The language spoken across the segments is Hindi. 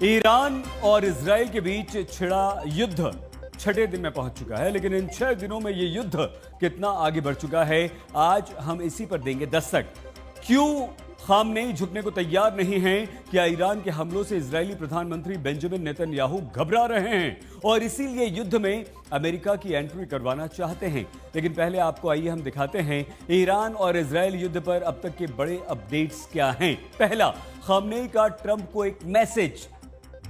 ईरान और इजराइल के बीच छिड़ा युद्ध छठे दिन में पहुंच चुका है, लेकिन इन 6 दिनों में यह युद्ध कितना आगे बढ़ चुका है, आज हम इसी पर देंगे दस्तक। क्यों खामनेई झुकने को तैयार नहीं हैं? क्या ईरान के हमलों से इजरायली प्रधानमंत्री बेंजामिन नेतन्याहू घबरा रहे हैं और इसीलिए युद्ध में अमेरिका की एंट्री करवाना चाहते हैं? लेकिन पहले आपको आइए हम दिखाते हैं ईरान और इजरायल युद्ध पर अब तक के बड़े अपडेट्स क्या हैं। पहला, खामनेई का ट्रंप को एक मैसेज,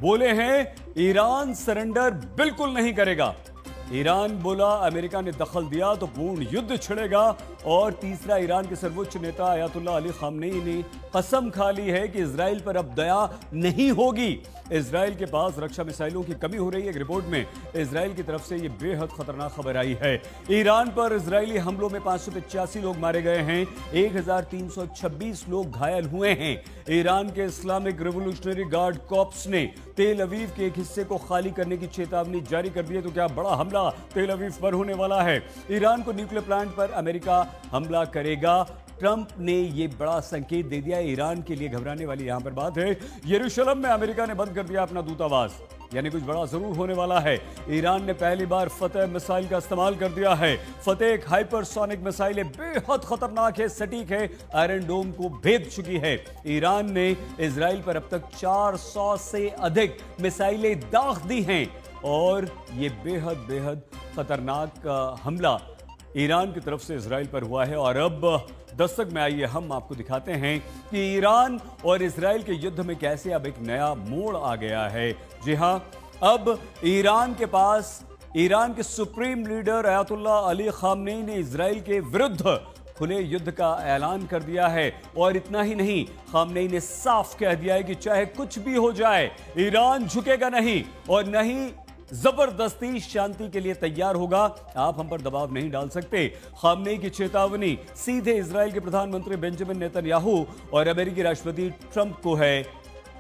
बोले हैं ईरान सरेंडर बिल्कुल नहीं करेगा। ईरान बोला अमेरिका ने दखल दिया तो पूर्ण युद्ध छिड़ेगा। और तीसरा, ईरान के सर्वोच्च नेता अयातुल्लाह अली खामनेई ने कसम खा ली है कि इजराइल पर अब दया नहीं होगी। इजराइल के पास रक्षा मिसाइलों की कमी हो रही है। एक रिपोर्ट में इजराइल की तरफ से यह बेहद खतरनाक खबर आई है। ईरान पर इजरायली हमलों में 585 लोग मारे गए हैं, 1326 लोग घायल हुए हैं। ईरान के इस्लामिक रिवोल्यूशनरी गार्ड कॉर्प्स ने तेल अवीव के एक हिस्से को खाली करने की चेतावनी जारी कर दी है। तो क्या बड़ा हमला तेल अवीव पर होने वाला है? ईरान को न्यूक्लियर प्लांट पर अमेरिका हमला करेगा। ट्रंप ने यह बड़ा संकेत दे दिया। ईरान के लिए घबराने वाली यहां पर बात है, यरूशलेम में अमेरिका ने बंद कर दिया अपना दूतावास, यानी कुछ बड़ा जरूर होने वाला है। ईरान ने पहली बार फतेह मिसाइल का इस्तेमाल कर दिया है। फतेह एक हाइपरसोनिक मिसाइल है, बेहद खतरनाक है, सटीक है, आयरन डोम को भेद चुकी है। ईरान ने इजराइल पर अब तक 400 से अधिक मिसाइलें दाग दी हैं और यह बेहद खतरनाक हमला ईरान की तरफ से इजराइल पर हुआ है। और अब दस्तक में आइए हम आपको दिखाते हैं कि ईरान और इजराइल के युद्ध में कैसे अब एक नया मोड़ आ गया है। जी हां, अब ईरान के supreme leader Ayatollah Ali Khamenei ने इजराइल के विरुद्ध खुले युद्ध का ऐलान कर दिया है। और इतना ही नहीं, खामनेई ने साफ कह दिया है कि चाहे कुछ भी हो जाए ईरान झुकेगा नहीं और नहीं जबरदस्ती शांति के लिए तैयार होगा। आप हम पर दबाव नहीं डाल सकते। खामनेई की चेतावनी सीधे इजराइल के प्रधानमंत्री बेंजामिन नेतन्याहू और अमेरिकी राष्ट्रपति ट्रंप को है।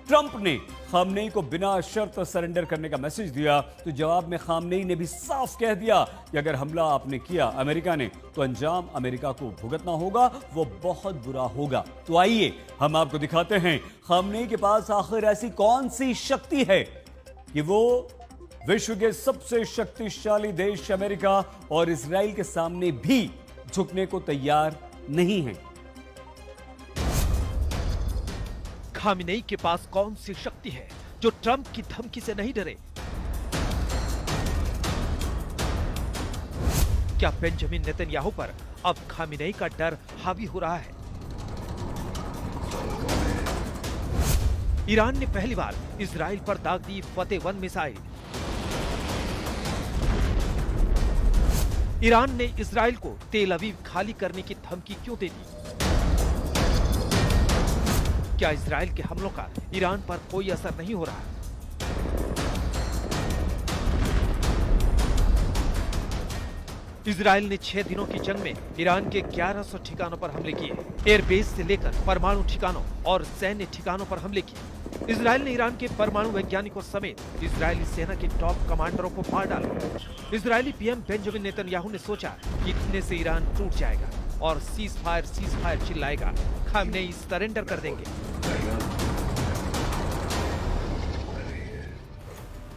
ट्रंप ने खामनेई को बिना शर्त सरेंडर करने का मैसेज दिया, तो जवाब में खामनेई ने भी साफ कह दिया कि अगर हमला आपने किया अमेरिका ने, तो अंजाम अमेरिका को भुगतना होगा, वो बहुत बुरा होगा। तो आइए हम आपको दिखाते हैं खामनेई के पास आखिर ऐसी कौन सी शक्ति है कि वो विश्व के सबसे शक्तिशाली देश अमेरिका और इजराइल के सामने भी झुकने को तैयार नहीं है। खामनेई के पास कौन सी शक्ति है जो ट्रंप की धमकी से नहीं डरे? क्या बेंजामिन नेतन्याहू पर अब खामनेई का डर हावी हो रहा है? ईरान ने पहली बार इजराइल पर दाग दी फतेह 1 मिसाइल। ईरान ने इजराइल को तेल अवीव खाली करने की धमकी क्यों दे दी? क्या इजराइल के हमलों का ईरान पर कोई असर नहीं हो रहा? इजराइल ने 6 दिनों की जंग में ईरान के 1100 ठिकानों पर हमले किए। एयरबेस से लेकर परमाणु ठिकानों और सैन्य ठिकानों पर हमले किए। इजराइल ने ईरान के परमाणु वैज्ञानिकों समेत इजरायली सेना के टॉप कमांडरों को मार डाला। इजरायली पीएम बेंजामिन नेतन्याहू ने सोचा कि इतने से ईरान टूट जाएगा और सीज फायर चिल्लाएगा, खामनेई सरेंडर कर देंगे।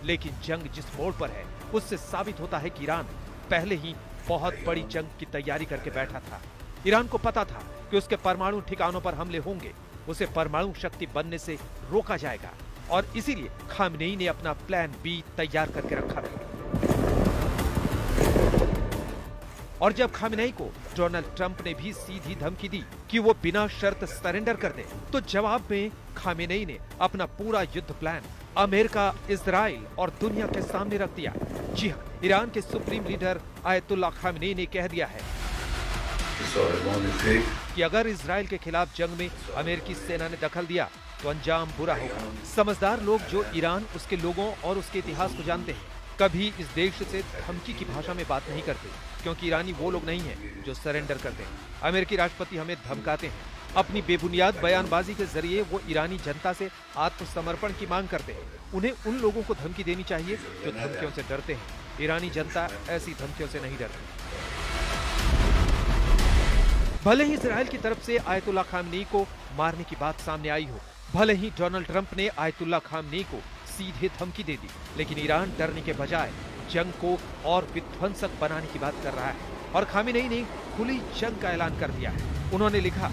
लेकिन जंग जिस मोड़ पर है, उससे साबित होता है कि ईरान पहले ही बहुत बड़ी जंग की तैयारी करके बैठा था। ईरान को पता था कि उसके परमाणु ठिकानों पर हमले होंगे, उसे परमाणु शक्ति बनने से रोका जाएगा और इसीलिए खामनेई ने अपना प्लान बी तैयार करके रखा था। और जब खामनेई को डोनाल्ड ट्रंप ने भी सीधी धमकी दी कि वो बिना शर्त सरेंडर कर दे, तो जवाब में खामनेई ने अपना पूरा युद्ध प्लान अमेरिका, इजराइल और दुनिया के सामने रख दिया। जी हाँ, ईरान के सुप्रीम लीडर आयतुल्लाह खामनेई ने कह दिया है कि अगर इजराइल के खिलाफ जंग में अमेरिकी सेना ने दखल दिया तो अंजाम बुरा होगा। समझदार लोग जो ईरान, उसके लोगों और उसके इतिहास को जानते हैं, कभी इस देश से धमकी की भाषा में बात नहीं करते, क्योंकि ईरानी वो लोग नहीं हैं जो सरेंडर करते हैं। अमेरिकी राष्ट्रपति हमें धमकाते हैं। अपनी बेबुनियाद बयानबाजी के जरिए वो ईरानी जनता से आत्मसमर्पण की मांग करते हैं। उन्हें उन लोगों को धमकी देनी चाहिए जो धमकियों से डरते हैं। ईरानी जनता ऐसी धमकियों से नहीं डरती। भले ही इजराइल की तरफ से आयतुल्लाह खामनेई को मारने की बात सामने आई हो, भले ही डोनाल्ड ट्रंप ने आयतुल्लाह खामनेई को सीधे धमकी दे दी, लेकिन ईरान डरने के बजाय जंग को और विध्वंसक बनाने की बात कर रहा है और खामेनेई ने खुली जंग का ऐलान कर दिया है। उन्होंने लिखा,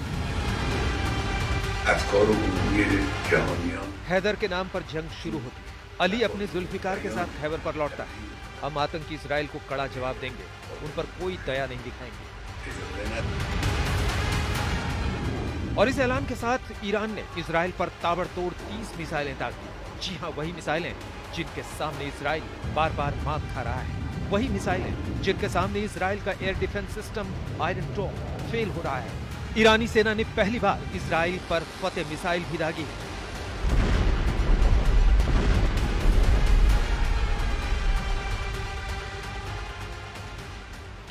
हैदर के नाम पर जंग शुरू होती है। अली अपने जुल्फिकार के साथ खैबर पर लौटता है। हम आतंकी इजराइल को कड़ा जवाब देंगे, उन पर कोई दया नहीं दिखाएंगे। और इस ऐलान के साथ ईरान ने इजराइल पर ताबड़तोड़ 30 मिसाइलें दाग दी। जी हाँ, वही मिसाइलें जिनके सामने इजराइल बार बार मात खा रहा है, वही मिसाइलें जिनके सामने इजराइल का एयर डिफेंस सिस्टम आयरन डोम फेल हो रहा है। ईरानी सेना ने पहली बार इजराइल पर फतेह मिसाइल भी दागी है।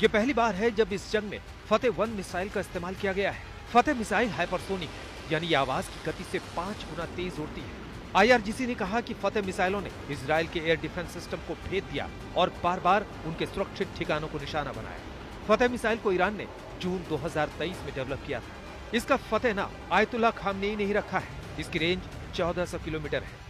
ये पहली बार है जब इस जंग में फतेह 1 मिसाइल का इस्तेमाल किया गया है। फतेह मिसाइल हाइपरसोनिक है, यानी ये आवाज की गति से 5 गुना तेज उड़ती है। IRGC ने कहा कि फतेह मिसाइलों ने इजराइल के एयर डिफेंस सिस्टम को भेद दिया और बार बार उनके सुरक्षित ठिकानों को निशाना बनाया। फतेह मिसाइल को ईरान ने जून 2023 में डेवलप किया था। इसका फतेह नाम आयतुल्ला खामनेई ने ही रखा है। इसकी रेंज 1400 किलोमीटर है।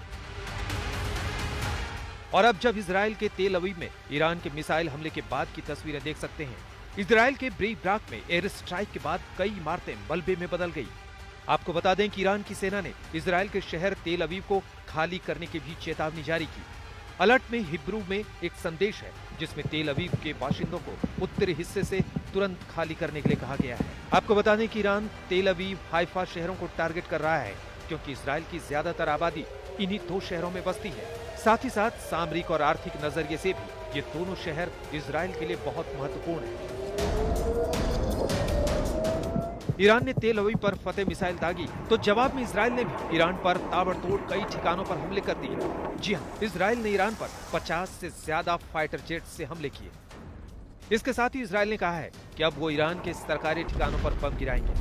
और अब जब इजराइल के तेल अवीव में ईरान के मिसाइल हमले के बाद की तस्वीरें देख सकते हैं। इजराइल के ब्रीब्राक में एयर स्ट्राइक के बाद कई इमारतें मलबे में बदल गई। आपको बता दें कि ईरान की सेना ने इजराइल के शहर तेल अवीव को खाली करने की भी चेतावनी जारी की। अलर्ट में हिब्रू में एक संदेश है जिसमें तेल अवीव के बाशिंदों को उत्तरी हिस्से से तुरंत खाली करने के लिए कहा गया है। आपको बता दें कि ईरान तेल अवीव, हाइफा शहरों को टारगेट कर रहा है क्योंकि इजराइल की ज्यादातर आबादी इन्हीं 2 शहरों में बसती है। साथ ही साथ सामरिक और आर्थिक नजरिए से भी ये दोनों शहर इजराइल के लिए बहुत महत्वपूर्ण हैं। ईरान ने तेल अवीव पर फतेह मिसाइल दागी तो जवाब में इजराइल ने भी ईरान पर ताबड़तोड़ कई ठिकानों पर हमले कर दिए। जी हाँ, इजराइल ने ईरान पर 50 से ज्यादा फाइटर जेट से हमले किए। इसके साथ ही इजराइल ने कहा है कि अब वो ईरान के सरकारी ठिकानों पर बम गिराएंगे।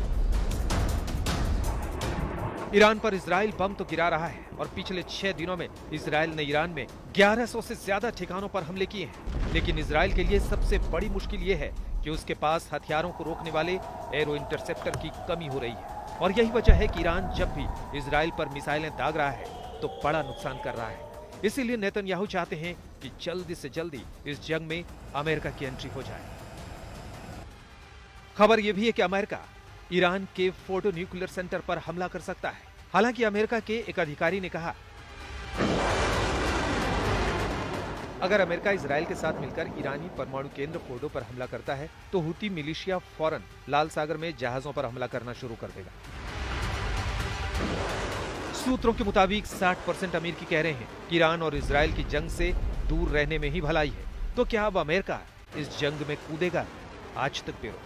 ईरान पर इजराइल बम तो गिरा रहा है और पिछले 6 दिनों में इजराइल ने ईरान में 1100 से ज्यादा ठिकानों पर हमले किए हैं। लेकिन इजराइल के लिए सबसे बड़ी मुश्किल ये है कि उसके पास हथियारों को रोकने वाले एरो इंटरसेप्टर की कमी हो रही है। और यही वजह है कि ईरान जब भी इजराइल पर मिसाइलें दाग रहा है तो बड़ा नुकसान कर रहा है। इसीलिए नेतन्याहू चाहते हैं कि जल्दी से जल्दी इस जंग में अमेरिका की एंट्री हो जाए। खबर यह भी है कि अमेरिका ईरान के फोर्डो न्यूक्लियर सेंटर पर हमला कर सकता है। हालांकि अमेरिका के एक अधिकारी ने कहा, अगर अमेरिका इजराइल के साथ मिलकर ईरानी परमाणु केंद्र फोर्डो पर हमला करता है तो हुती मिलिशिया फौरन लाल सागर में जहाजों पर हमला करना शुरू कर देगा। सूत्रों के मुताबिक 60% अमेरिकी कह रहे हैं कि ईरान और इजराइल की जंग से दूर रहने में ही भलाई है। तो क्या अब अमेरिका इस जंग में कूदेगा? आज तक ब्यूरो।